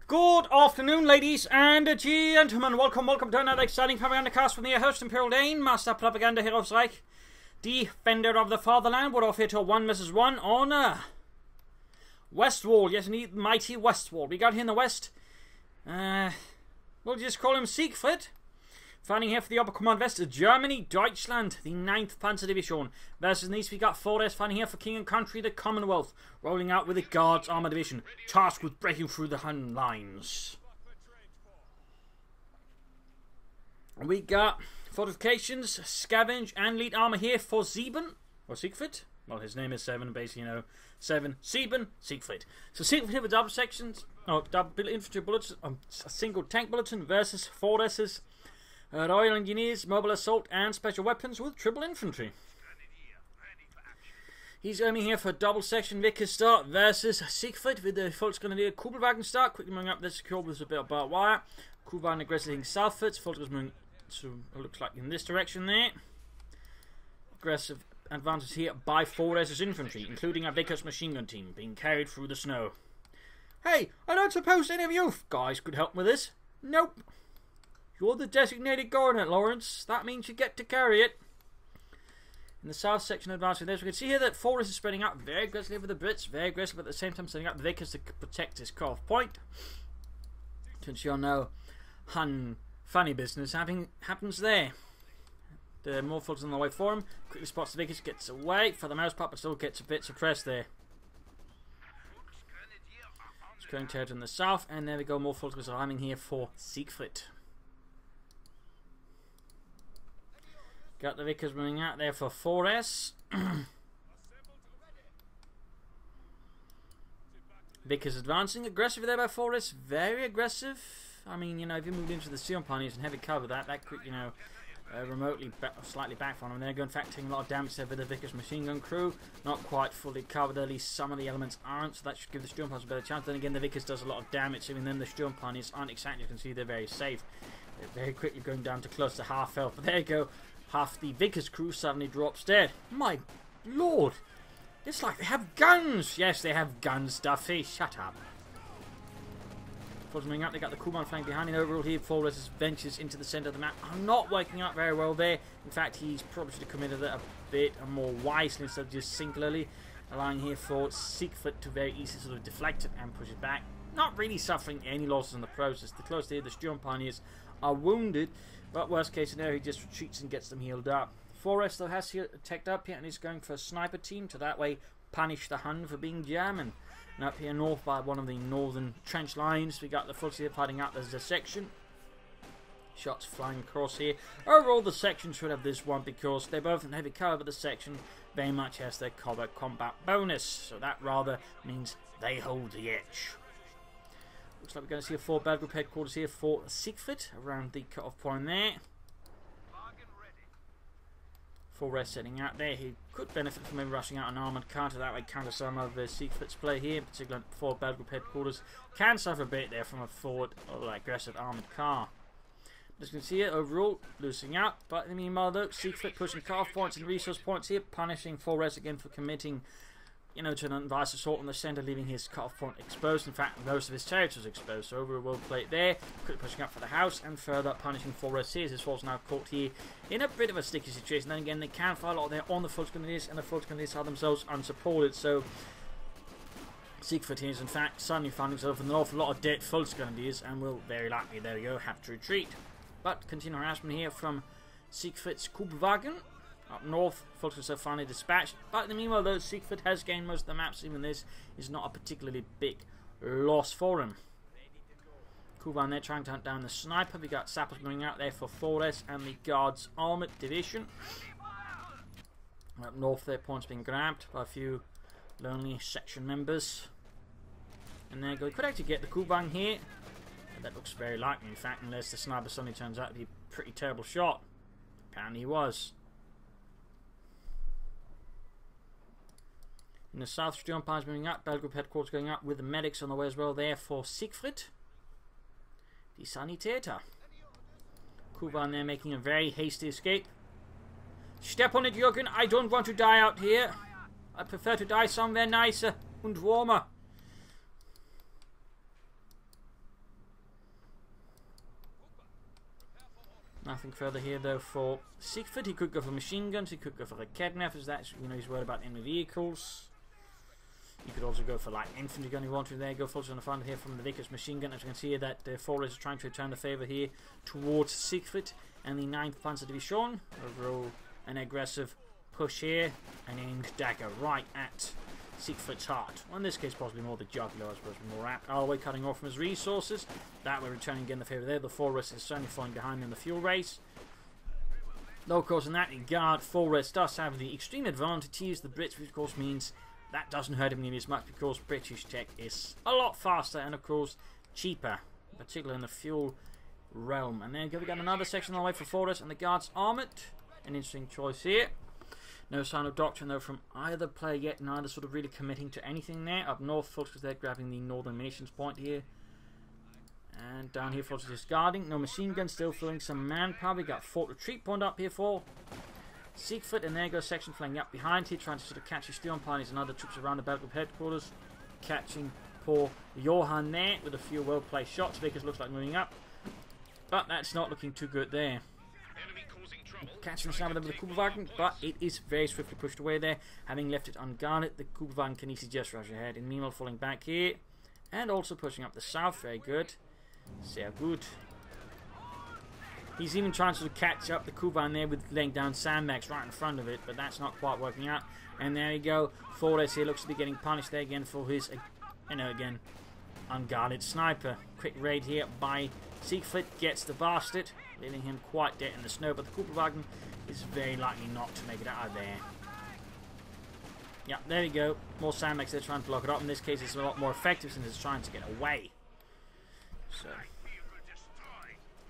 Good afternoon, ladies and gentlemen. Welcome to another exciting Propagandacast from the host Imperial Dane, Master Propaganda Hero of Reich, Defender of the Fatherland. We're off here to 1 vs 1 on Westwall. Yes, indeed, mighty Westwall. We got here in the west. We'll just call him Siegfried. Fighting here for the Upper Command West, Germany, Deutschland, the 9th Panzer Division. Versus in East, we got Forest fighting here for King and Country, the Commonwealth. Rolling out with the Guards Armour Division, tasked with breaking through the Hun lines. We got fortifications, scavenge, and lead armour here for Sieben, or Siegfried. Well, his name is Seven, basically, you know. Seven, Sieben, Siegfried. So Siegfried here with double sections, double infantry bullets, a single tank bulletin versus Forest's Royal Engineers, Mobile Assault, and Special Weapons with triple infantry. He's aiming here for double section Vickers start versus Siegfried with the Volksgrenadier Kubelwagen start. Quickly moving up, they're secured with a bit of barbed wire. Kubelwagen aggressively southwards. Volksgrenadier moving, so it looks like in this direction there. Aggressive advances here by Forest's infantry, including a Vickers machine gun team being carried through the snow. Hey, I don't suppose any of you guys could help with this? Nope. You're the designated coordinate, Lawrence. That means you get to carry it. In the south section advancing there, we can see here that Forest is spreading out very aggressively over the Brits, very aggressive, but at the same time setting up the Vickers to protect his cut-off point. To ensure no funny business happens there. The Morphals on the way for him. Quickly spots the Vickers, gets away for the most part, but still gets a bit suppressed there. It's going to in the south, and there we go, Morphals arriving here for Siegfried. Got the Vickers running out there for 4S. Vickers advancing. Aggressive there by 4S. Very aggressive. I mean, you know, if you moved into the Sion pioneers and heavy cover that could, you know, remotely slightly back on them. They're going to fact taking a lot of damage there with the Vickers machine gun crew. Not quite fully covered. At least some of the elements aren't. So that should give the Sturm pioneers a better chance. Then again, the Vickers does a lot of damage. Even then, the Sturm pioneers aren't exactly. You can see they're very safe. They're very quickly going down to close to half health. But there you go. Half the Vickers crew suddenly drops dead. My lord! It's like they have guns! Yes, they have guns, Duffy. Shut up. Moving up, they got the Kuban flank behind him. Overall here, Forrest ventures into the centre of the map. I'm not working out very well there. In fact, he's probably should have committed it a bit more wisely instead of just singularly. Allowing here for Siegfried to very easily sort of deflect it and push it back. Not really suffering any losses in the process. The close here, the Sturm pioneers are wounded. But worst case scenario, he just retreats and gets them healed up. Forest though has here teched up here and he's going for a sniper team to that way punish the Hun for being German. And up here north by one of the northern trench lines, we got the Foots here fighting out. There's a section. Shots flying across here. Overall, the section should have this one because they're both in heavy cover, but the section very much has their combat bonus. So that rather means they hold the edge. Looks like we're going to see a 4 battle group headquarters here for Siegfried around the cut-off point there. 4S setting out there. He could benefit from maybe rushing out an armoured car to that way counter some of Siegfried's play here. In particular, 4 battle group headquarters can suffer a bit there from a forward or aggressive armoured car. As you can see it, overall losing out. But in the meanwhile, though, Siegfried pushing cut-off points and resource points here, punishing 4S again for committing, you know, to an unbiased assault on the centre, leaving his cut-off point exposed. In fact, most of his territory was exposed, so overall well played there. Quickly pushing up for the house and further punishing 4S here. His force now caught here in a bit of a sticky situation. Then again, they can fire a lot there on the Volksgrenadiers, and the Volksgrenadiers are themselves unsupported. So Siegfried here is in fact suddenly finding himself with an awful lot of dead Volksgrenadiers and will very likely, there we go, have to retreat. But continuing harassment here from Siegfried's Kubelwagen. Up north, Volksgrenadiers are finally dispatched. But in the meanwhile, though, Siegfried has gained most of the maps. Even this is not a particularly big loss for him. Kuban there trying to hunt down the sniper. We got sappers moving out there for 4S and the Guards Armoured Division. Up north, their points being grabbed by a few lonely section members. And there you go. We could actually get the Kuban here. But that looks very likely, in fact, unless the sniper suddenly turns out to be a pretty terrible shot. Apparently he was. In the south, Sturm Pines moving up, Battle Group headquarters going up with the medics on the way as well there for Siegfried. The Sanitäter. Kuban there making a very hasty escape. Step on it, Jürgen. I don't want to die out here. I prefer to die somewhere nicer and warmer. Nothing further here though for Siegfried. He could go for machine guns, he could go for Raketwerfers. That's, you know, he's worried about enemy vehicles. You could also go for light infantry gun if you want to. There you go, folks, on the front here from the Vickers machine gun. As you can see here, that Forrest is trying to return the favour here towards Siegfried and the 9th Panzer Division. Overall, an aggressive push here, an aimed dagger right at Siegfried's heart. Well, in this case, possibly more the jugular, I suppose, more apt. All the way cutting off from his resources. That way, returning again the favour there. The Forrest is certainly falling behind in the fuel race. Though, of course, in that regard, Forrest does have the extreme advantage. He is the Brits, which of course means that doesn't hurt him nearly as much because British tech is a lot faster and, of course, cheaper, particularly in the fuel realm. And then we got another section on the way for Forrest and the Guards Armoured. An interesting choice here. No sign of doctrine though from either player yet, neither sort of really committing to anything there. Up north, folks, because they're grabbing the northern munitions point here. And down here, folks, just guarding. No machine gun, still filling some manpower. We got fort retreat point up here for Siegfried, and there goes section flanking up behind here, trying to sort of catch his steel pioneers and other troops around the battle group headquarters. Catching poor Johann there with a few well-placed shots. Vickers looks like moving up, but that's not looking too good there. Catching the snap with the Kubelwagen, but it is very swiftly pushed away there, having left it unguarded. The Kubelwagen can easily just rush ahead, and meanwhile falling back here, and also pushing up the south. Very good. Sehr good. He's even trying to catch up the Kuban there with laying down sandbags right in front of it, but that's not quite working out. And there you go. Forrest here looks to be getting punished there again for his, again, unguarded sniper. Quick raid here by Siegfried, gets the bastard, leaving him quite dead in the snow, but the Kubelwagen is very likely not to make it out of there. Yeah, there you go. More sandbags there trying to block it up. In this case, it's a lot more effective since it's trying to get away. So,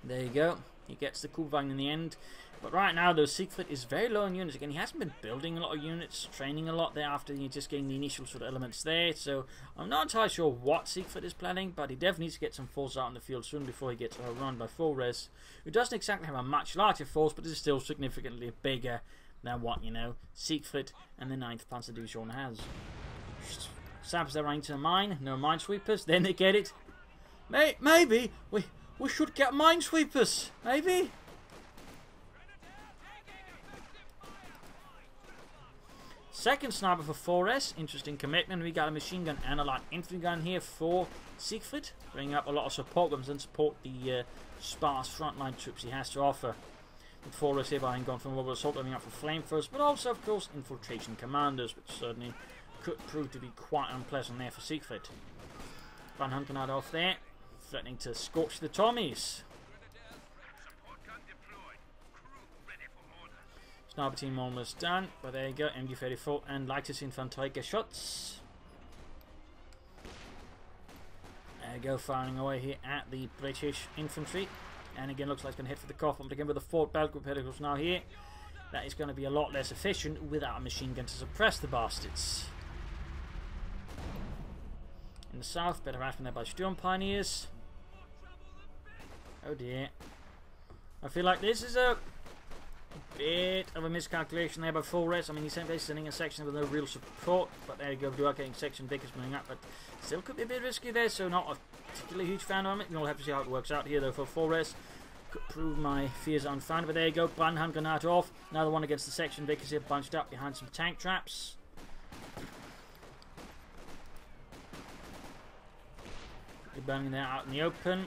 there you go. He gets the Kubelwagen in the end. But right now, though, Siegfried is very low in units. Again, he hasn't been building a lot of units, training a lot there after just getting the initial sort of elements there. So, I'm not entirely sure what Siegfried is planning, but he definitely needs to get some force out in the field soon before he gets overrun by Forrest, who doesn't exactly have a much larger force, but is still significantly bigger than what, Siegfried and the 9th Panzer Division has. Sabs their right into a mine. No minesweepers. Then they get it. Maybe we should get minesweepers. Maybe. Second sniper for Forrest. Interesting commitment. We got a machine gun and a light infantry gun here for Siegfried. Bringing up a lot of support guns and support the sparse frontline troops he has to offer. With Forrest here being gone from mobile assault, coming up for flamethrowers, but also, of course, infiltration commanders, which certainly could prove to be quite unpleasant there for Siegfried. Van Hunkenard off there, threatening to scorch the Tommies. Sniper team almost done, but there you go, MG34 and lightest Infanterie shots. There you go, firing away here at the British infantry. And again, looks like it's going to hit for the coffin, but again with the 4th battle group headquarters now here, that is going to be a lot less efficient without a machine gun to suppress the bastards. In the south, better harassment there by Sturm Pioneers. Oh dear. I feel like this is a bit of a miscalculation there by Forrest. I mean, he's basically sending a section with no real support, but there you go, we are getting section Vickers moving up, but still could be a bit risky there, so not a particularly huge fan of it. You'll have to see how it works out here though for Forrest. Could prove my fears unfounded, but there you go, Brandhandgranate off. Another one against the section Vickers here, bunched up behind some tank traps. They're burning there out in the open.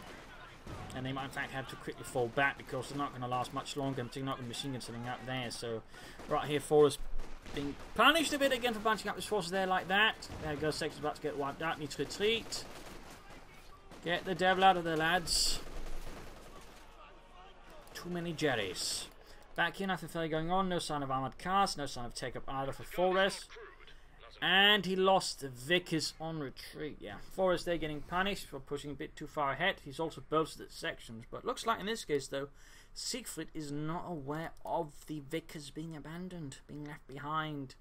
And they might in fact have to quickly fall back because they're not going to last much longer until not going to machine gun sitting out there. So right here, Forrest being punished a bit again for bunching up his forces there like that. There goes, section's about to get wiped out. Needs to retreat. Get the devil out of there, lads. Too many Jerrys. Back here, nothing further going on. No sign of armoured cars. No sign of take up either for Forrest. And he lost the Vickers on retreat. Yeah, Forrest there getting punished for pushing a bit too far ahead. He's also bolstered sections. But looks like in this case, though, Siegfried is not aware of the Vickers being abandoned, being left behind.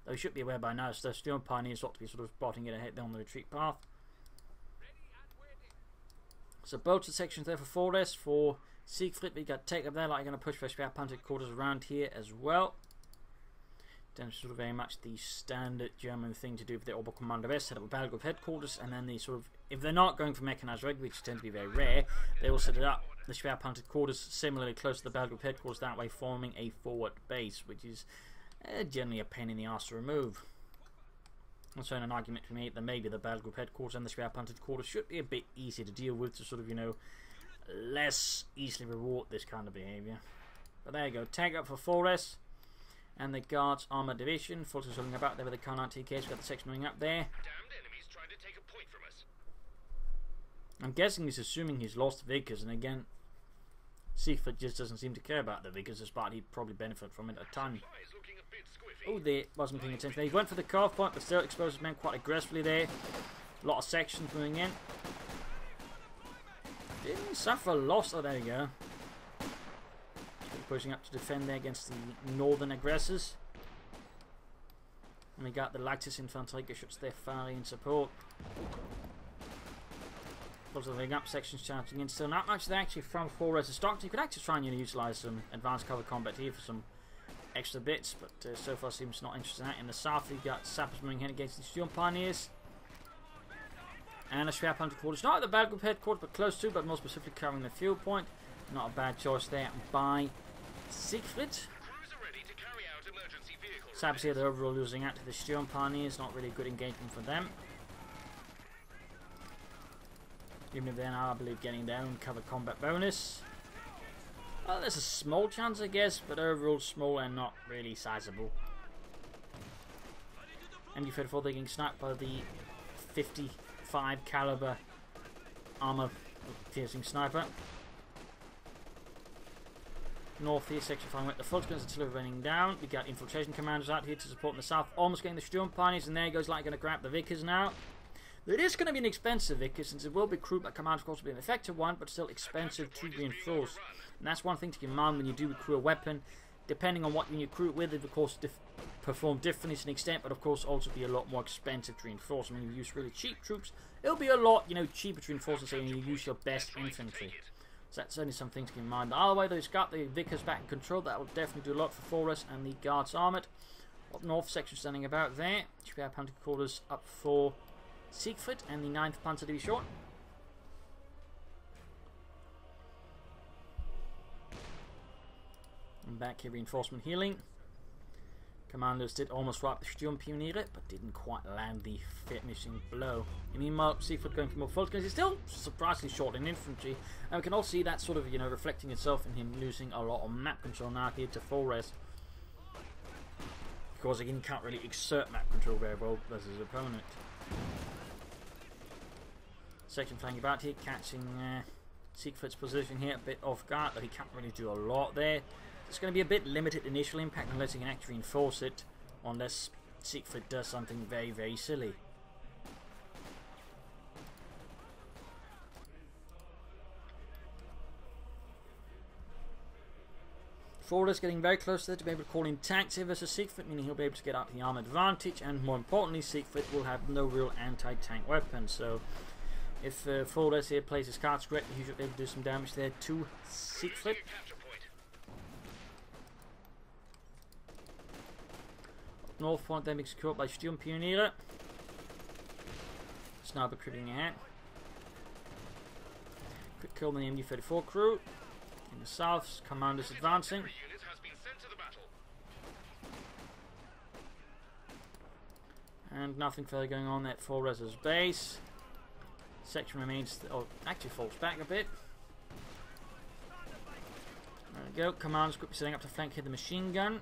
Though he should be aware by now, so Steel Pioneers ought to be sort of spotting it ahead there on the retreat path. So bolstered sections there for Forrest. For Siegfried, we got take up there, like going to push for spare punted quarters around here as well. Then sort of very much the standard German thing to do for the Oberkommando West, set up a battle group headquarters, and then they sort of, if they're not going for mechanized regular, which tend to be very rare, they will set it up the Schwerpunted quarters similarly close to the battle group headquarters, that way forming a forward base, which is generally a pain in the arse to remove. Also, an argument to be made that maybe the battle group headquarters and the Schwerpunted quarters should be a bit easier to deal with, to sort of, you know, less easily reward this kind of behaviour. But there you go, tag up for Forest and the Guards Armoured Division. Fulton's looking about there with the Car 19 case. We've got the section moving up there. Damned enemies trying to take a point from us. I'm guessing he's assuming he's lost Vickers, and again, Siegfried just doesn't seem to care about the Vickers, despite he'd probably benefit from it a ton. Oh, there wasn't paying attention. He went for the carve point, but still exposed his men quite aggressively there. A lot of sections moving in. Didn't suffer a loss. Oh, there you go. Pushing up to defend there against the northern aggressors. And we got the Lactis Infantry Geschütz there finally in support. Also moving up, sections charging in. Still not much there actually from Forest stock. You could actually try and utilise some advanced cover combat here for some extra bits, but so far seems not interested in that. In the south, you've got Sappers moving in against the Sturm Pioneers. And a Schwerpunted quarters, not at the battle group headquarters, but close to, but more specifically covering the fuel point. Not a bad choice there by Siegfried. Sappers here, they're overall losing out to the Sturm Pioneers. Not really a good engagement for them. Even if they're now, I believe, getting their own cover combat bonus. Well, there's a small chance, I guess, but overall small and not really sizable. MG34, they're getting sniped by the 55 caliber armor piercing sniper. North here, section 5 with the Fultons until running down. We got infiltration commanders out here to support in the south, almost getting the Sturm Pioneers, and there goes like going to grab the Vickers now. It is going to be an expensive Vickers, since it will be crewed by command, of course, will be an effective one, but still expensive to reinforce. And that's one thing to keep in mind when you do recruit a weapon. Depending on what you recruit with, it of course perform differently to an extent, but of course also be a lot more expensive to reinforce. When you use really cheap troops, it'll be a lot, you know, cheaper to reinforce than say when you use your best infantry. So that's certainly something to keep in mind. Either way, though, he's got the Vickers back in control. That will definitely do a lot for Forest and the Guards Armoured. Up north, section standing about there. Schwerpunted quarters up for Siegfried and the 9th Panzer Division. And back here, reinforcement healing. Commanders did almost wipe the Sturm Pioniere, but didn't quite land the finishing blow. And meanwhile, Siegfried going for more Fultons. He's still surprisingly short in infantry, and we can all see that sort of, you know, reflecting itself in him losing a lot of map control now here to Forest. Because again, he can't really exert map control very well versus his opponent. Section flanking about here, catching Siegfried's position here, a bit off guard, but he can't really do a lot there. It's going to be a bit limited initial impact unless he can actually reinforce it, unless Siegfried does something very, very silly. Forest getting very close there to be able to call in tanks here versus Siegfried, meaning he'll be able to get up the armor advantage, and more importantly, Siegfried will have no real anti-tank weapons. So if Forest here plays his cards correctly, he should be able to do some damage there to Siegfried. North point then being secured by Sturm Pioniere. Sniper creeping ahead. Quick kill on the MG34 crew. In the south, commanders advancing. And nothing further going on at Forest's base. Section remains, actually falls back a bit. There we go. Commanders quickly setting up to flank here the machine gun.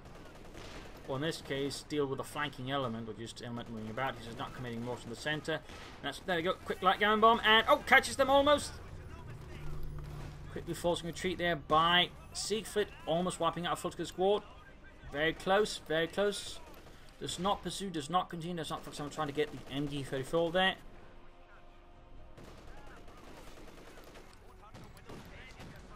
Or in this case, deal with the flanking element, or just element moving about. He's just not committing more to the centre. There we go. Quick light gun bomb, and oh, catches them almost. Quickly forcing retreat there by Siegfried, almost wiping out a Fultons squad. Very close, very close. Does not pursue, does not continue. Does not focus on trying to get the MG34 there.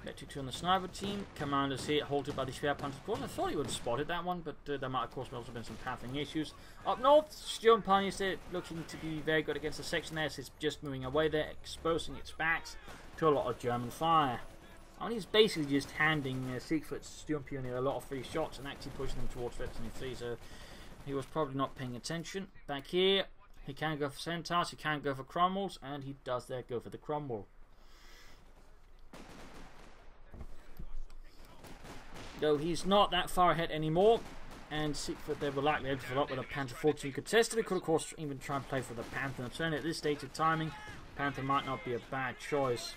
Get 2 on the sniper team. Commanders here halted by the Schwerpunted quarters. I thought he would have spotted that one, but there might of course also been some pathing issues. Up north, Sturm Pioneers there looking to be very good against the section there, so it's just moving away there, exposing its backs to a lot of German fire. I mean, he's basically just handing Siegfried's Sturm Pioneer a lot of free shots and actually pushing them towards 53, so he was probably not paying attention. Back here, he can go for Centaurs, he can go for Cromwells, and he does there go for the Cromwell. Though he's not that far ahead anymore. And Siegfried, they were likely able to fill up with a Panther 14 contested. He could, of course, even try and play for the Panther. And certainly at this stage of timing, Panther might not be a bad choice.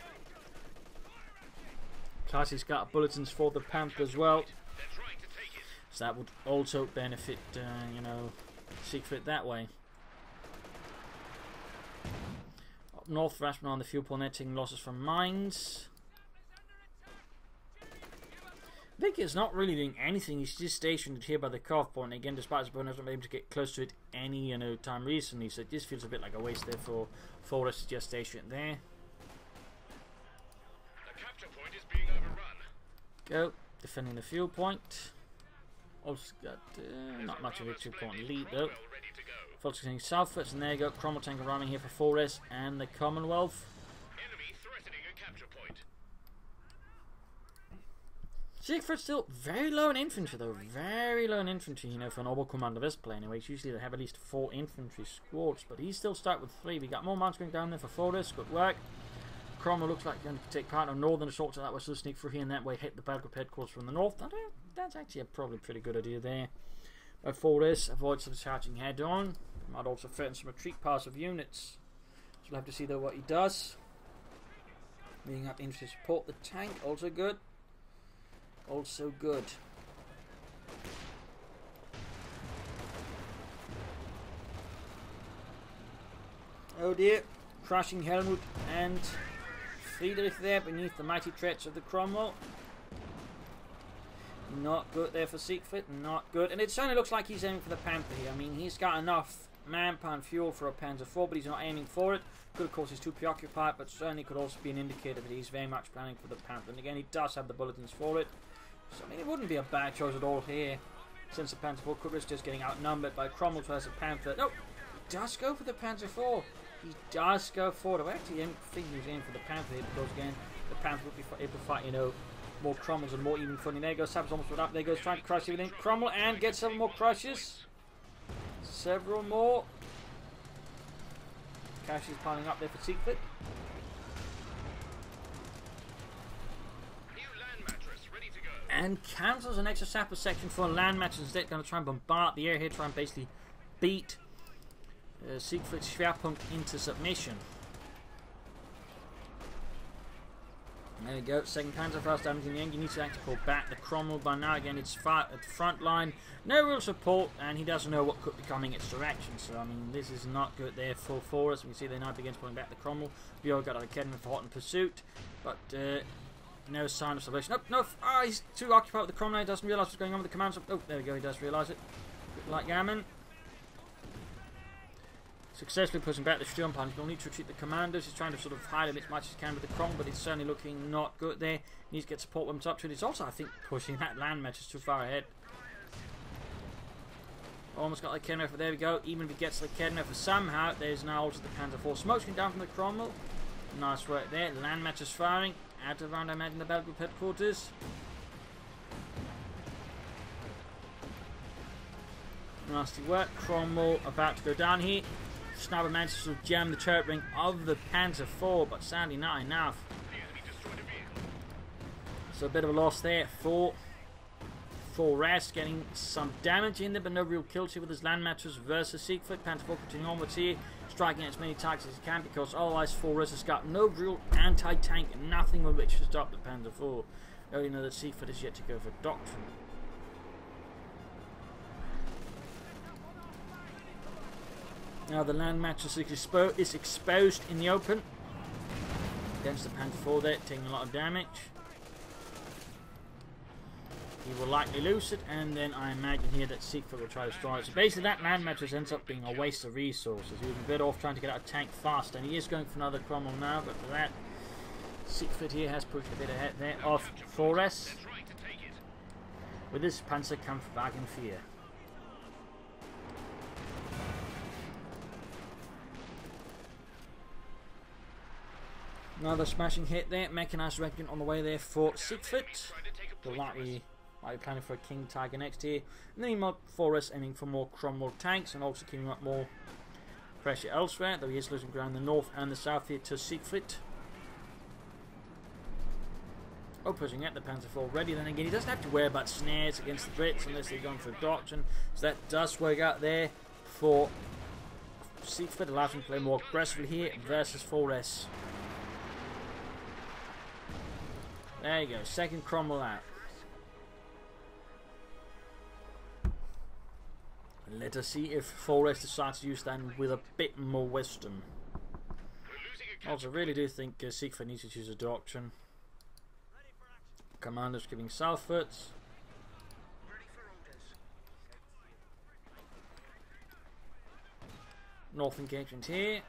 Plus, he's got bulletins for the Panther as well. So that would also benefit, you know, Siegfried that way. Up north, Rasmussen on the fuel point, they're taking losses from mines. Vic is not really doing anything. He's just stationed here by the CoH point. Again, despite his bonus, not able to get close to it any time recently. So it just feels a bit like a waste there for Forrest to just station there. The capture point is being overrun. Go defending the fuel point. Also got not much of a 2-point lead though. Focusing southwards, and there you go. Cromwell tank arriving here for Forrest and the Commonwealth. Enemy threatening a capture point. Siegfried's still very low in infantry though, very low in infantry, you know, for an Ober Commander of this play anyway. Usually they have at least 4 infantry squads, but he's still stuck with 3. We got more mounts going down there for Forrest, good work. Cromwell looks like he's going to take part in a northern assault, so that was to sneak through here and that way hit the battle group headquarters from the north. That's actually a probably pretty good idea there. But Forrest avoids some charging head on, might also threaten some retreat paths of units. So we'll have to see though what he does. Moving up infantry to support the tank, also good. Also good. Oh dear. Crushing Helmut and Friedrich there beneath the mighty threats of the Cromwell. Not good there for Siegfried. Not good. And it certainly looks like he's aiming for the Panther here. I mean, he's got enough manpower and fuel for a Panzer IV, but he's not aiming for it. Good, of course, he's too preoccupied, but certainly could also be an indicator that he's very much planning for the Panther. And again, he does have the bulletins for it. So, I mean, it wouldn't be a bad choice at all here, since the Panther IV could risk just getting outnumbered by Cromwell who has a Panther. No, he does go for the Panzer IV. He does go for it. I actually think he was aiming for the Panther here, because again, the Panther would be able to fight, you know, more Cromwells and more even footing. There goes, Sab's almost up. There goes, trying to crush everything. Cromwell and get several more crushes. Several more. Cash is piling up there for Siegfried. And cancels an extra sapper section for a land match. Instead, going to try and bombard the air here, try and basically beat Siegfried's Schwerpunkt into submission. There we go. Second Panzer fast damage in the end. You need to actually pull back the Cromwell by now. Again, it's at the front line. No real support, and he doesn't know what could be coming its direction. So, I mean, this is not good there for Forrest. We can see they now begin pulling back the Cromwell. We all got a Kedman for hot in pursuit, but no sign of salvation. Nope, no. Ah, he's too occupied with the Cromwell. He doesn't realise what's going on with the command. Oh, there we go. He does realise it. Like Gammon. Successfully pushing back the Sturmpanzer. He'll need to retreat the commanders. He's trying to sort of hide him as much as he can with the Cromwell, but it's certainly looking not good there. He needs to get support weapons up to it. He's also, I think, pushing that land match is too far ahead. Almost got the Kennefer. There we go. Even if he gets the Kennefer somehow, there's now also the Panzer IV. Smoke's going down from the Cromwell. Nice work there. Land match is firing. Out around, I imagine, the battle group headquarters. Nasty work. Cromwell about to go down here. Sniper manages to jam the turret ring of the Panzer IV, but sadly not enough. So a bit of a loss there for Forrest, getting some damage in there, but no real kills here with his land matches versus Siegfried. Panzer IV continuing onwards here, striking as many targets as he can, because otherwise Forrest has got no real anti-tank, nothing with which to stop the Panzer IV. We only know that Siegfried is yet to go for doctrine. Now the land match is exposed in the open against the Panzer IV there, taking a lot of damage. He will likely lose it, and then I imagine here that Siegfried will try to destroy it. So basically that land match ends up being a waste of resources. He would be better off trying to get out a tank fast, and he is going for another Cromwell now, but for that, Siegfried here has pushed a bit ahead there of Forrest. With this Panzerkampfwagen 4. Another smashing hit there. Mechanized regiment on the way there for Siegfried. They'll likely might be planning for a King Tiger next here. And then Forrest aiming for more Cromwell tanks and also keeping up more pressure elsewhere, though he is losing ground in the north and the south here to Siegfried. Oh, pushing at the Panzer IV ready. Then again, he doesn't have to worry about snares against the Brits unless they're going for a doctrine. So that does work out there for Siegfried. Allows him to play more aggressively here versus 4S. There you go. Second Cromwell out. Let us see if 4S decides to use that with a bit more wisdom. I also really do think Siegfried needs to choose a doctrine. Commander's giving southwards. North engagement here.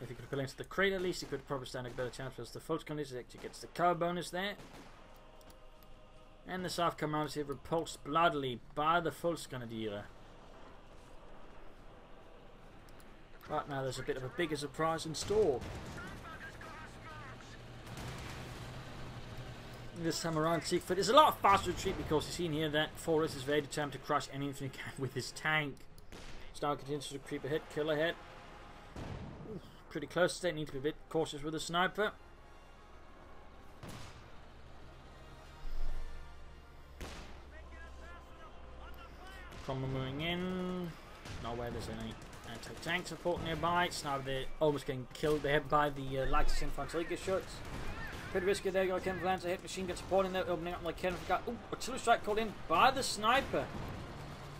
If he could pull into the crate at least, he could probably stand a better chance because the Volkskunde actually gets the cover bonus there. And the South Commanders here repulsed bloodily by the Volkskunde. Right now there's a bit of a bigger surprise in store. This time around, Siegfried is a lot faster to retreat because you've seen here that 4S is very determined to crush any infantry he can with his tank. Star continues to creep ahead, kill ahead. Ooh, pretty close. They need to be a bit cautious with the sniper. Cromwell moving in. Nowhere there's any anti-tank support nearby. Sniper they're almost getting killed there by the light infantry shots. Pretty risky there, got a Ken Lancer hit, machine gun supporting there, opening up like Ken forgot. Ooh, artillery strike called in by the sniper.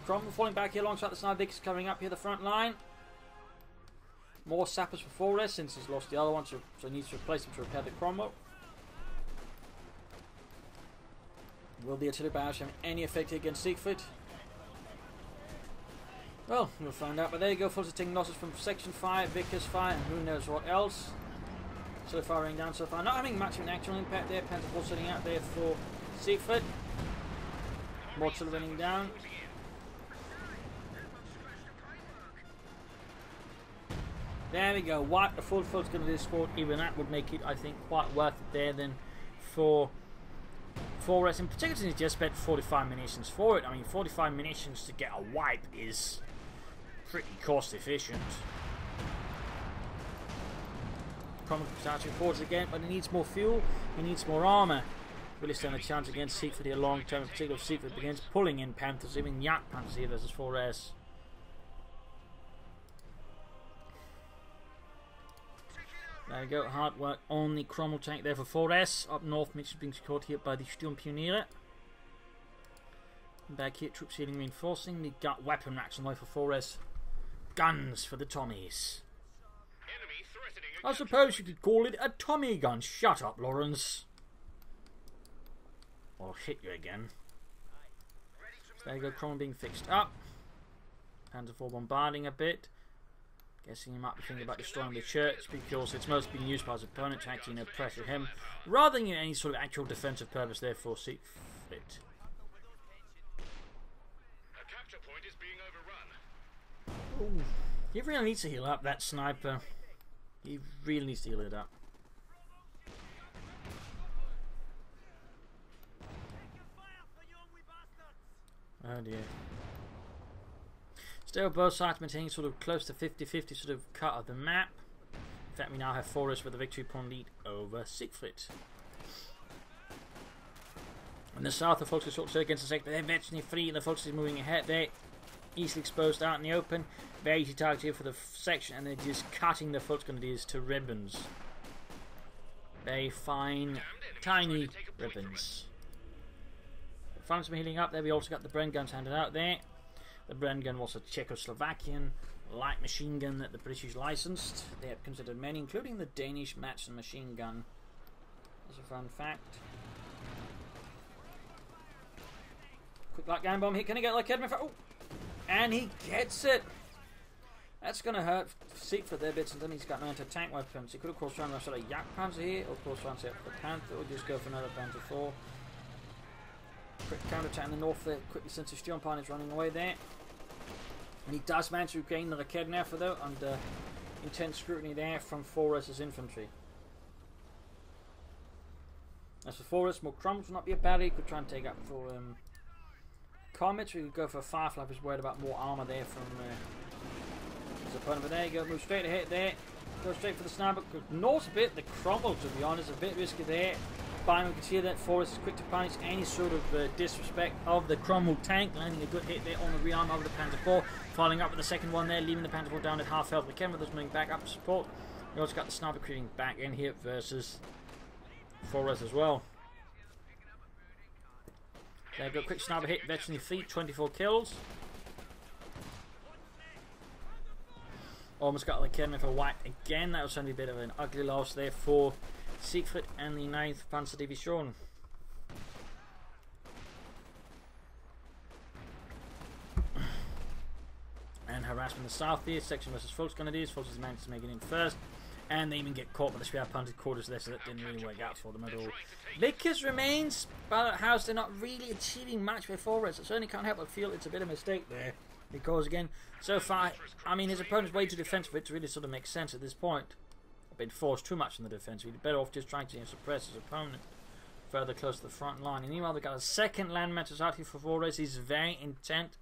Cromwell falling back here alongside the sniper, is covering up here the front line. More sappers for 4S since he's lost the other one, so he needs to replace him to repair the Cromwell. Will the artillery barrage have any effect here against Siegfried? Well, we'll find out, but there you go, Fulton taking losses from Section 5, Vickers fire, and who knows what else. So far raining down so far. Not having much of an actual impact there. Panzer IV sitting out there for Siegfried. More artillery raining down. There we go. Wipe the full foot's going to do squad. Even that would make it, I think, quite worth it there then for 4S. In particular, since he just spent 45 munitions for it. I mean, 45 munitions to get a wipe is pretty cost efficient. Cromwell starting forwards again, but he needs more fuel, he needs more armour. Really stand a chance against Siegfried here long term, in particular if Siegfried begins pulling in Panthers, even Yak Panthers here versus 4S. There we go, hard work on the Cromwell tank there for 4S. Up north, Mitch is being secured here by the Sturmpioniere. Back here, troops healing reinforcing. The gut weapon racks on the way for 4S. Guns for the Tommies. I suppose you could call it a Tommy gun. Shut up, Lawrence. I'll hit you again. So there you go, Cromwell being fixed up. Panzer IV bombarding a bit. Guessing he might be thinking about destroying the church because it's mostly being used by his opponent to actually pressure him, rather than any sort of actual defensive purpose there for Siegfried. A capture point is being overrun. Ooh, he really needs to heal up, that sniper. He really needs to heal it up. Oh dear. Still both sides maintaining sort of close to 50-50 sort of cut of the map. In fact, we now have 4S with a victory point lead over Siegfried. In the south, the Volks are short against the sector, but they're eventually free, and the Volks is moving ahead. They're easily exposed out in the open. Very easy target here for the section, and they're just cutting the Volkskunde to ribbons. Very fine, tiny ribbons. The fronts are healing up there. We also got the Bren guns handed out there. The Bren gun was a Czechoslovakian light machine gun that the British licensed. They have considered many, including the Danish Matson machine gun. That's a fun fact. Quick light gun bomb hit. Can he get like Edmund? Oh! And he gets it! That's going to hurt Siegfried there bits, and then he's got no anti-tank weapons. He could of course try and rush out a Yak Panzer here, or of course try and set up the Panther, or just go for another Panzer IV. Quick counter attack in the north there, quickly since the Sturmpioniere is running away there. And he does manage to gain the Raketenwerfer though, under intense scrutiny there from 4S's infantry. As for 4S, more Cromwell will not be a bad. He could try and take up for Comet, or he could go for a Firefly if he's worried about more armour there from his opponent. But there you go, move straight ahead there. Go straight for the sniper. North a bit, the Cromwell to be honest, a bit risky there. spine. We can see that Forrest is quick to punish any sort of disrespect of the Cromwell tank, landing a good hit there on the rearm of the Panzer IV, following up with the second one there, leaving the Panzer IV down at half health. McKenna with us moving back up to support. We also got the sniper creeping back in here versus Forrest as well. They've got a quick sniper hit, veteran feet, 24 kills. Almost got the Kerman for white again. That was certainly a bit of an ugly loss there for Siegfried and the 9th Panzer Division. And harassment in the south here. Section versus Volksgrenadiers. Volks managed to make it in first. And they even get caught by the Schwerpunted quarters there, so that didn't really work out for them at all. Vickers remains, but at house they're not really achieving much before us. I certainly can't help but feel it's a bit of a mistake there. Because again, so far, I mean, his opponent's way too defensive for it to really sort of make sense at this point. I've been forced too much in the defense. He'd be better off just trying to suppress his opponent further close to the front line. And meanwhile, they've got a second land matches out here for Forrest. He's very intent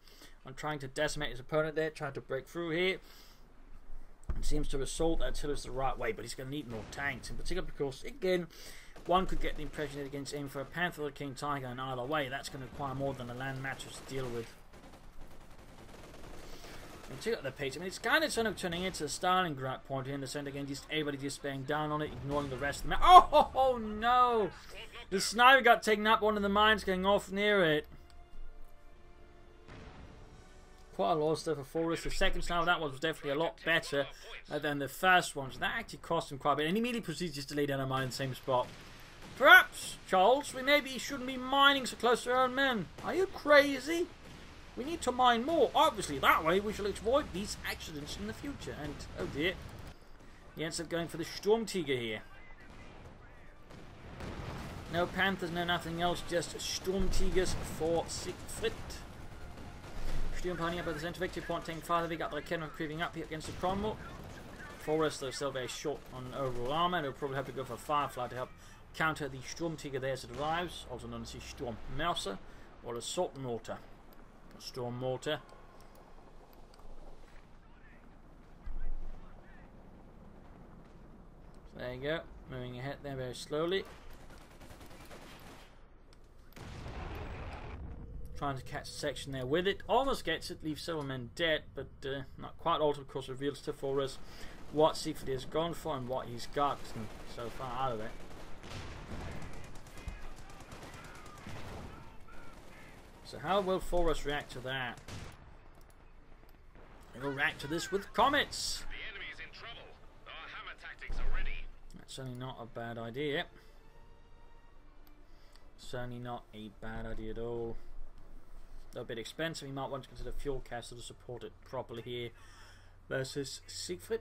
on trying to decimate his opponent there, trying to break through here. And seems to assault artillery the right way, but he's going to need more tanks, in particular because, again, one could get the impression that against aiming for a Panther or a King Tiger, and either way, that's going to require more than a land matches to deal with. And check out the pace. I mean, it's kind of turning into a Stalingrad point here in the centre again, just everybody just bearing down on it, ignoring the rest of the map. Oh no! The sniper got taken up, one of the mines going off near it. Quite a lot of stuff for Forrest. The second sniper, that one was definitely a lot better than the first one. So that actually cost him quite a bit. And he immediately proceeds just to lay down a mine in the same spot. Perhaps, Charles, we maybe shouldn't be mining so close to our own men. Are you crazy? We need to mine more. Obviously, that way we shall avoid these accidents in the future. And, oh dear, he ends up going for the Sturmtiger here. No Panthers, no nothing else, just Sturmtigers for Siegfried. Sturmpioneer up at the centre, victory point taking fire. They got the Kenner creeping up here against the Cromwell. Forrest, though, still very short on overall armour. They'll probably have to go for Firefly to help counter the Sturmtiger there as it arrives, also known as the Sturmmercer or Assault Mortar. Storm Mortar. So there you go, moving ahead there very slowly. Trying to catch a section there with it. Almost gets it, leaves several men dead, but not quite all, of course, reveals to Forrest what Siegfried has gone for and what he's got so far out of it. So how will Forrest react to that? He'll react to this with comets. The enemy is in trouble. Our hammer tactics are ready. That's certainly not a bad idea. Certainly not a bad idea at all. Though a bit expensive, you might want to consider fuel caster to support it properly here versus Siegfried.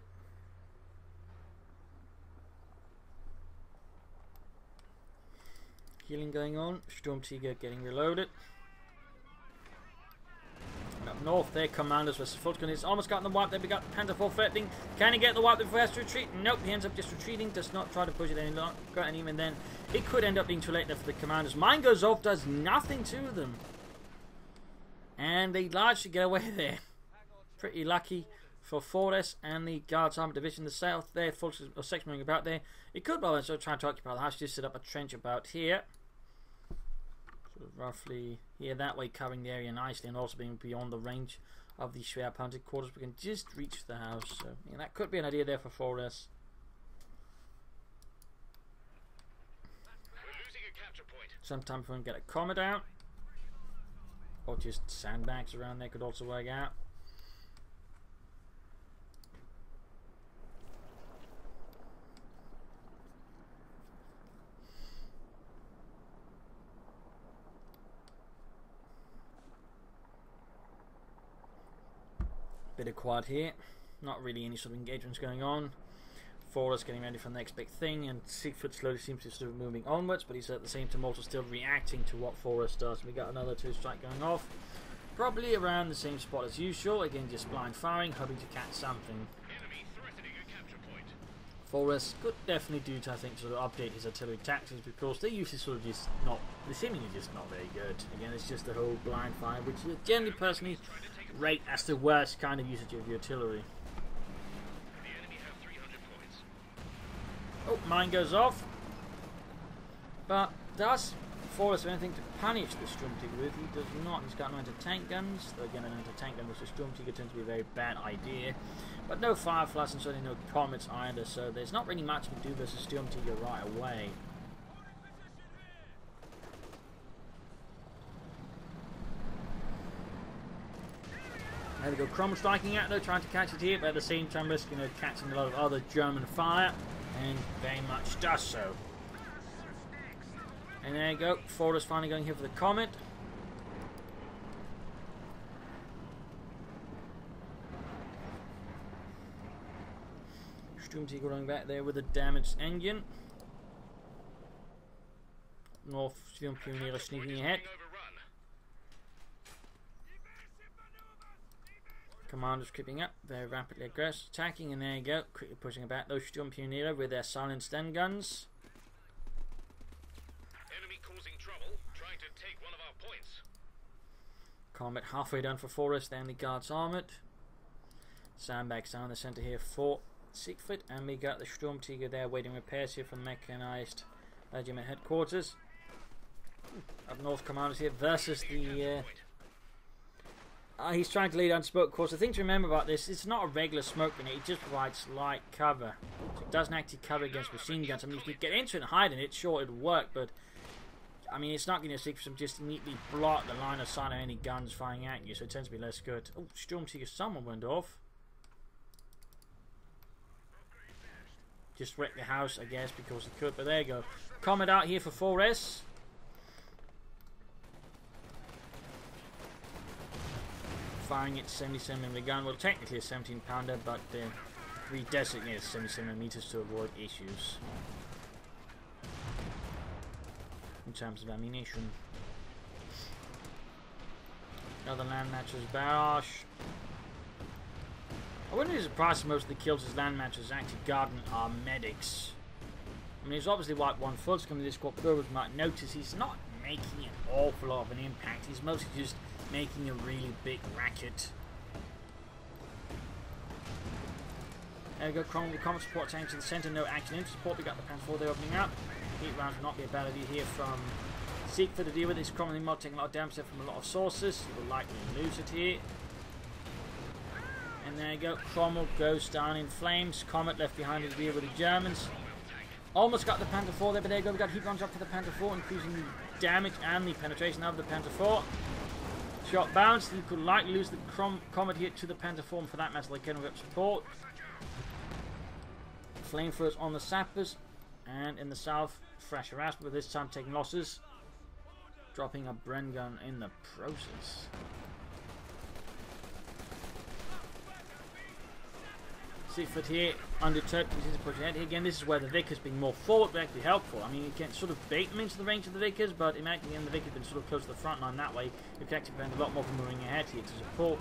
Healing going on. Sturmtiger getting reloaded. And up north there, commanders versus Volksgrenadiers. Almost gotten the wipe there. We got Panther 4 threatening. Can he get the wipe before he has to retreat? Nope, he ends up just retreating. Does not try to push it any longer. And even then, it could end up being too late there for the commanders. Mine goes off, does nothing to them. And they largely get away there. Pretty lucky for Forrest and the Guards Armoured Division. The south there, Volks or section moving about there. It could well also try to occupy the house. Just set up a trench about here. Sort of roughly here, that way, covering the area nicely and also being beyond the range of the Schwerpunted quarters. We can just reach the house. So yeah, that could be an idea there for Forrest. We're losing a capture point. Sometimes we can get a comet out. Or just sandbags around there could also work out. Bit of quiet here. Not really any sort of engagements going on. Forrest getting ready for the next big thing, and Siegfried slowly seems to be sort of moving onwards, but he's at the same time also still reacting to what Forrest does. We got another 2 strike going off, probably around the same spot as usual. Again, just blind firing, hoping to catch something. Enemy threatening a capture point. Forrest could definitely do to, I think, sort of update his artillery tactics, because they're usually sort of just not, they're seemingly just not very good. Again, it's just the whole blind fire, which is generally personally rate as the worst kind of usage of your artillery. The enemy have 300 points. Oh, mine goes off. But does Forrest have anything to punish the Sturmtiger with? He does not. He's got no anti-tank guns. Though again, an anti-tank gun versus Sturmtiger tends to be a very bad idea. But no Fireflies and certainly no Comets either, so there's not really much you can do versus Sturmtiger right away. There we go, Crom striking out though, trying to catch it here, but at the same time risking catching a lot of other German fire, and very much does so. And there you go, Forrest finally going here for the Comet. Sturmtiger going back there with a damaged engine. North Sturmtiger sneaking ahead. Commanders creeping up, very rapidly aggressive, attacking, and there you go, quickly pushing back those Sturmtiger with their silenced stun guns. Enemy causing trouble, trying to take one of our points. Comet halfway down for Forrest, then the guards armoured. Sandbags down the centre here for Siegfried, and we got the Sturmtiger there waiting repairs here from mechanised regiment headquarters. Up north, Commanders here versus the he's trying to lay down smoke. Of course, the thing to remember about this, it's not a regular smoke grenade, it just provides light cover. So it doesn't actually cover against machine guns. I mean, if you get into it and hide in it, sure, it'll work, but I mean, it's not going to just neatly block the line of sight of any guns firing at you, so it tends to be less good. Oh, Sturmtiger, someone went off. Just wrecked the house, I guess, because he could, but there you go. Comet out here for 4S. Firing it 77mm gun, well technically a 17-pounder, but we designate 77mm to avoid issues in terms of ammunition. Another land matches barrage. I wouldn't be surprised if most of the kills as land matches actually guarding our medics. I mean, he's obviously wiped one foot, so coming to this squad, viewers might notice he's not making an awful lot of an impact. He's mostly just making a really big racket. There we go, Comet support tanks to the centre, no action in support. We got the Panther 4 there opening up. Heat rounds would not be a bad idea here from Siegfried to deal with. This Comet mod taking a lot of damage from a lot of sources. He will likely lose it here. And there you go, Cromwell goes down in flames. Comet left behind to deal with the Germans. Almost got the Panther 4 there, but there you go, we got heat rounds up for the Panther 4, increasing the damage and the penetration of the Panther 4. Shot bounced, you could likely lose the Comet here to the Panther 4, for that matter, they can rep support. Flamethrowers on the sappers, and in the south, fresh harassment, but this time taking losses. Dropping a Bren gun in the process. Siegfried here, undeterred, continues to push ahead. Again, this is where the Vickers being more forward would actually be helpful. I mean, you can sort of bait them into the range of the Vickers, but imagine the Vickers been sort of close to the front line that way. You can actually prevent a lot more from moving ahead here to support,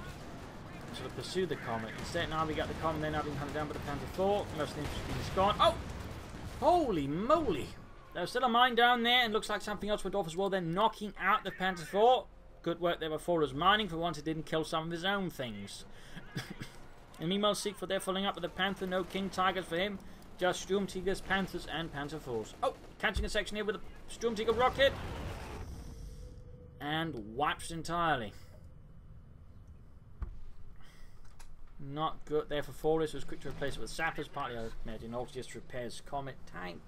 sort of pursue the Comet. Instead, now we got the Comet, then now being hunted down by the Panther 4. Most of the infantry is gone. Oh! Holy moly! There's still a mine down there, and looks like something else went off as well. They're knocking out the Panther 4. Good work there before as mining. For once, it didn't kill some of his own things. And meanwhile, Siegfried there following up with the Panther. No King Tigers for him. Just Sturmtigers, Panthers, and Panther 4s. Oh, catching a section here with a Sturmtiger rocket. And wipes entirely. Not good there for Forrest. Was quick to replace it with sappers. Partly I imagine also just repairs Comet tank.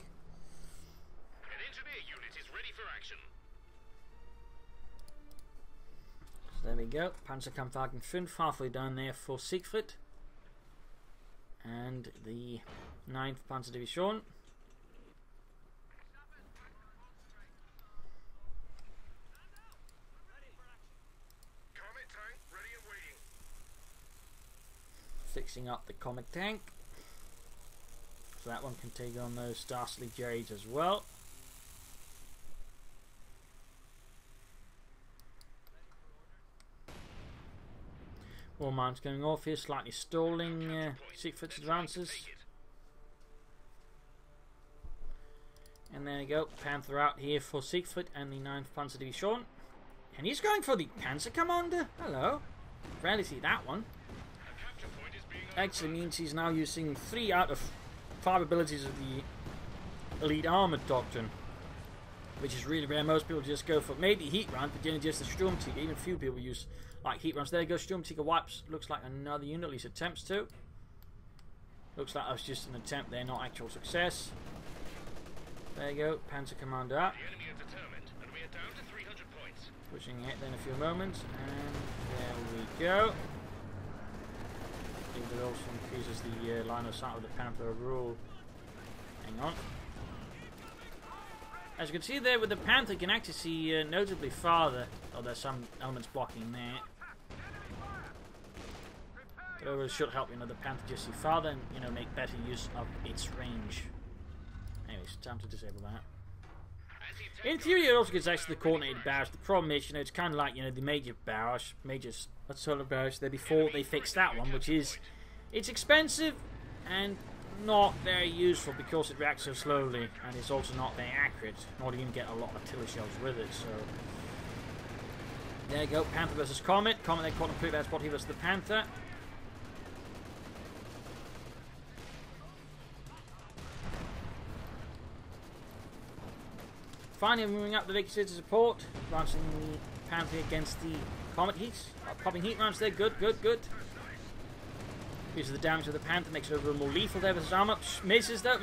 An engineer unit is ready for action. So there we go. Panzerkampfwagen 5 halfway down there for Siegfried. And the 9th Panzer Division. Comet tank ready and waiting. Fixing up the Comet tank. So that one can take on those Starsley Jades as well. All mines going off here, slightly stalling Siegfried's advances. And there you go, Panther out here for Siegfried and the 9th Panzer Division. And he's going for the Panzer Commander. Hello. Rarely see that one. Actually means he's now using 3 out of 5 abilities of the Elite Armoured Doctrine. which is really rare. Most people just go for maybe heat round, but then just the Sturmtiger. Even few people use like heat rounds. There you go, Sturmtiger wipes. Looks like another unit, at least attempts to. Looks like that was just an attempt there, not actual success. There you go, Panzer Commander up. The enemy are determined, and we are down to 300 points. Pushing it in a few moments, and there we go. I think that also increases the line of sight of the Panther overall. Hang on. As you can see there with the Panther, you can actually see notably farther. Oh, there's some elements blocking there. But it should help, the Panther just see farther and, make better use of its range. Anyways, time to disable that. In theory, it also gets actually the coordinated barrage. The problem is, it's kind of like, the major barrage, solar barrage there before they fixed that one, which is, it's expensive and not very useful because it reacts so slowly, and it's also not very accurate, nor do you even get a lot of artillery shells with it, so... There you go, Panther versus Comet. Comet then caught completely out spot here versus the Panther. Finally moving up the Vickers to support, launching the Panther against the Comet heats. Popping heat rounds there, good. Uses the damage of the Panther, makes it a little more lethal there with his armor. Misses though,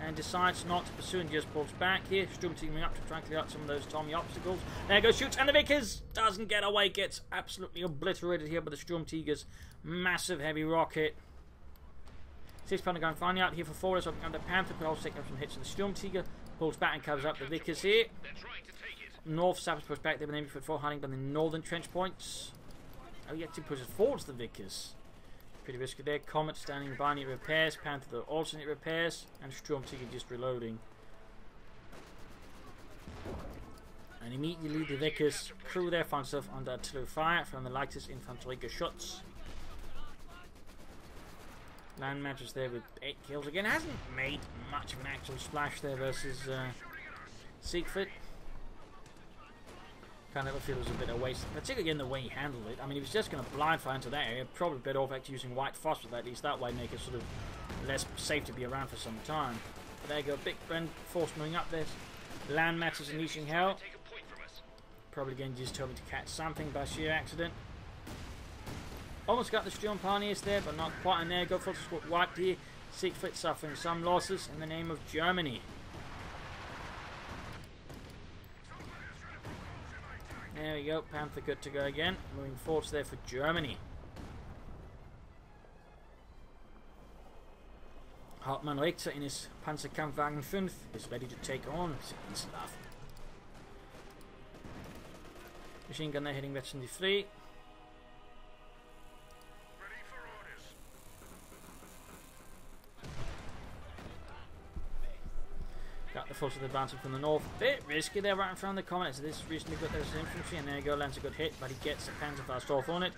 and decides not to pursue and just pulls back here. Sturmtiger up to try and clear out some of those Tommy obstacles. There goes, shoots, and the Vickers doesn't get away, gets absolutely obliterated here by the Sturmtiger's massive heavy rocket. 6 Pounder going finally out here for Forrest, opening up the Panther, but also taking up some hits on the Sturmtiger. Pulls back and covers up the Vickers here. North Sappers push back there, but then we put 4 hiding by the northern trench points. Oh, he actually pushes forwards the Vickers. Pretty risky there. Comet standing by, need repairs. Panther the alternate repairs, and Sturmtiger just reloading. And immediately the Vickers crew there finds themselves under artillery fire from the lightest infantry shots. Land matches there with 8 kills again. Hasn't made much of an actual splash there versus Siegfried. Kind of feel it was a bit of waste, particularly in the way he handled it. I mean, he was just going to blind fire into that area. Probably better off actually using white phosphor, at least that way make it sort of less safe to be around for some time. But there you go, big friend force moving up there. Land matches unleashing hell. Probably again just told me to catch something by sheer accident. Almost got the Sturm Pioneers there, but not quite. And there go for the wiped here. Siegfried suffering some losses in the name of Germany. There we go, Panther good to go again. Moving forwards there for Germany. Hauptmann Richter in his Panzerkampfwagen 5 is ready to take on Siegfried. Machine gun there hitting veteran D3. Got the force of the advancing from the north. Bit risky there right in front of the Comet. So this recently got those infantry, and there you go, lands a good hit, but he gets the Panzer fast off on it.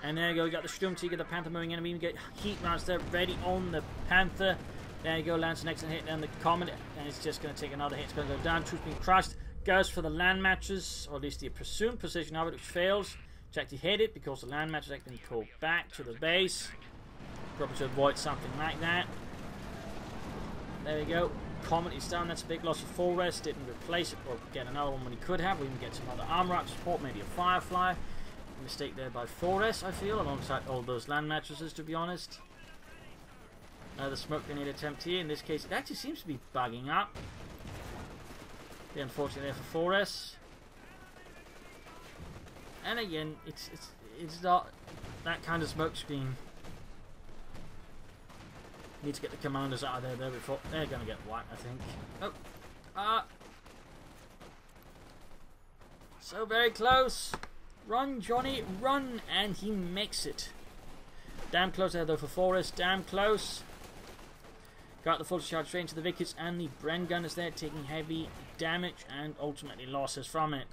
And there you go, you got the Sturmtiger, the Panther moving in, and we even get heat rounds there ready on the Panther. There you go, lands an excellent hit down the Comet, and it's just going to take another hit. It's going to go down. Troops being crushed. Goes for the land matches, or at least the presumed position of it, which fails to actually hit it because the land matches actually been pulled back to the base. Probably to avoid something like that. There we go. Comet is down, that's a big loss of Forrest, didn't replace it or get another one when he could have. We even get some other armor up support, maybe a Firefly. A mistake there by Forrest, I feel, alongside all those land mattresses, to be honest. The smoke grenade attempt here, in this case it actually seems to be bugging up. The unfortunate there for Forrest. And again, it's not that kind of smoke screen. Need to get the commanders out of there before they're going to get wiped, I think. Oh, so very close. Run, Johnny, run, and he makes it. Damn close there though for Forrest. Damn close. Got the full charge range to the Vickers, and the Bren gun is there, taking heavy damage and ultimately losses from it.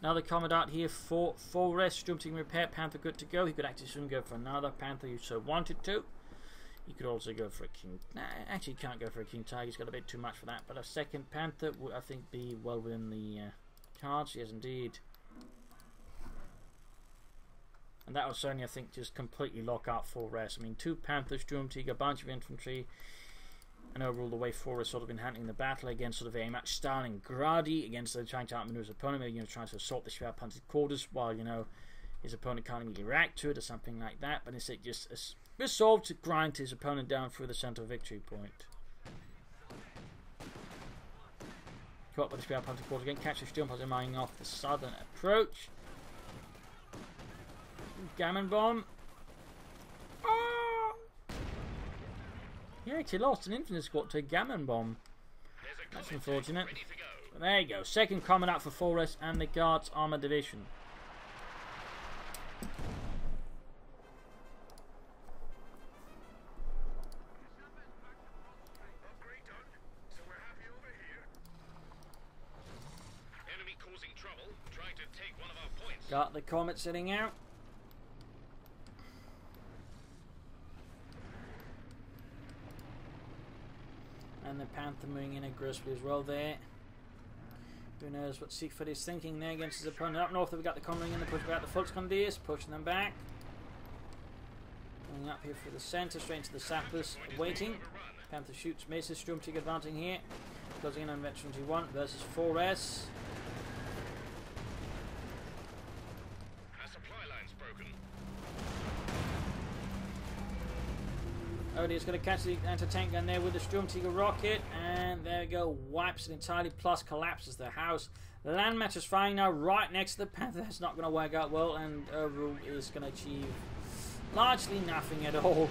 Now the Commandant here for Forrest. Sturmtiger repair. Panther good to go. He could actually soon go for another Panther if so wanted to. You could also go for a King... Nah, actually you can't go for a King Tiger. He's got a bit too much for that. But a second Panther would, I think, be well within the cards. Yes, indeed. And that would certainly, I think, just completely lock out Forrest. I mean, 2 Panthers, Sturmtiger, a bunch of infantry. And overall, the way Thor has sort of been handling the battle against sort of very much Stalingradi against trying to outmaneuver his opponent, maybe trying to assault the Schwerpanzer quarters while his opponent can't immediately react to it or something like that. But instead, just resolved to grind his opponent down through the center victory point. Caught by the Schwerpanzer quarters again, catch the Sturmpanzer mining off the southern approach. Gammon bomb. Oh! He actually lost an infinite squad to a Gammon bomb. That's unfortunate. But there you go. Second coming out for Forest and the Guards Armored Division. Enemy causing trouble, trying to take one of our points. Got the Comet sitting out. And the Panther moving in aggressively as well there. Who knows what Siegfried is thinking there against his opponent. Up north, we've got the Conring in the push out the Volksgrenadiers, pushing them back. Going up here through the centre, straight into the sappers, waiting. Panther shoots, misses, Sturmtiger advancing here. Closing in on Veteran 21 versus 4S. Our supply line's broken. Odie is going to catch the anti-tank gun there with the Sturmtiger rocket, and there we go, wipes it entirely, plus collapses the house. The land match is firing now right next to the Panther. That's not going to work out well, and overall is going to achieve largely nothing at all.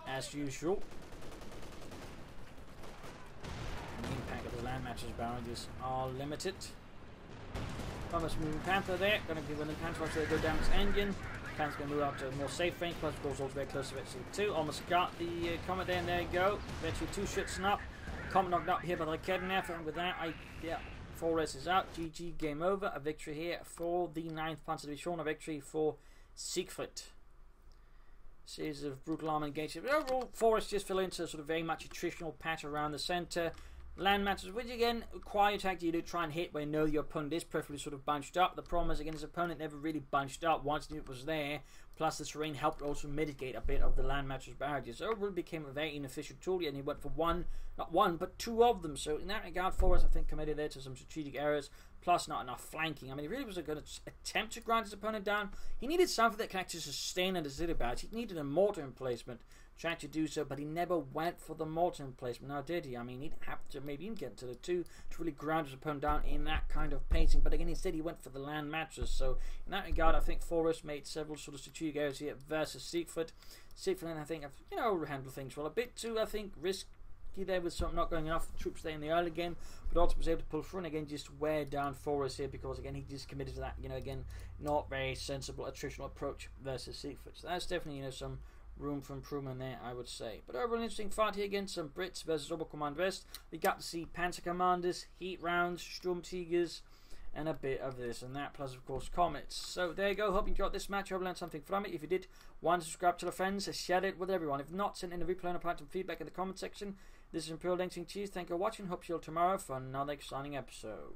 As usual. The impact of the land match's barrages are limited. Thomas moving Panther there, going to be when the Panther actually go down its engine. Panther's going to move up to a more safe range, plus of course also very close to Vetri 2. Almost got the Comet there, and there you go. Vetri 2 shoots up. Comet knocked up here by the Kednev, and with that, 4S is out. GG, game over. A victory here for the 9th Panzer Division, a victory for Siegfried. Series of brutal arm engagement. But overall, 4S just fell into sort of very much attritional patch around the centre. Land matches, which again require attack you to try and hit where you know your opponent is preferably sort of bunched up. The problem is, again, his opponent never really bunched up once it was there. Plus, the terrain helped also mitigate a bit of the land matches barrages. So overall, it became a very inefficient tool, and he went for not one, but 2 of them. So in that regard, Forrest, I think, committed there to some strategic errors. Plus, not enough flanking. I mean, he really was going to attempt to grind his opponent down. He needed something that can actually sustain a city barrage. He needed a mortar emplacement. Tried to do so, but he never went for the mortar emplacement. Now, did he? I mean, he didn't have to maybe even get to the 2 to really ground his opponent down in that kind of pacing. But again, instead, he went for the land matches. So in that regard, I think Forrest made several sort of strategic errors here versus Siegfried. Siegfried, I think, handled things well. A bit too, I think, risky there with some not going enough troops there in the early game, but also was able to pull through and again just wear down Forrest here because again he just committed to that, again, not very sensible attritional approach versus Siegfried. So that's definitely, some room for improvement there, I would say. But overall, an interesting fight here against some Brits versus Oberkommand West. We got to see Panzer Commanders, Heat Rounds, Sturmtigers, and a bit of this and that, plus of course Comets. So there you go. Hope you enjoyed this match. Hope you learned something from it. If you did, subscribe to the friends, share it with everyone. If not, send in a replay and a feedback in the comment section. This is Imperial Lynching Cheese. Thank you for watching. Hope you'll tomorrow for another exciting episode.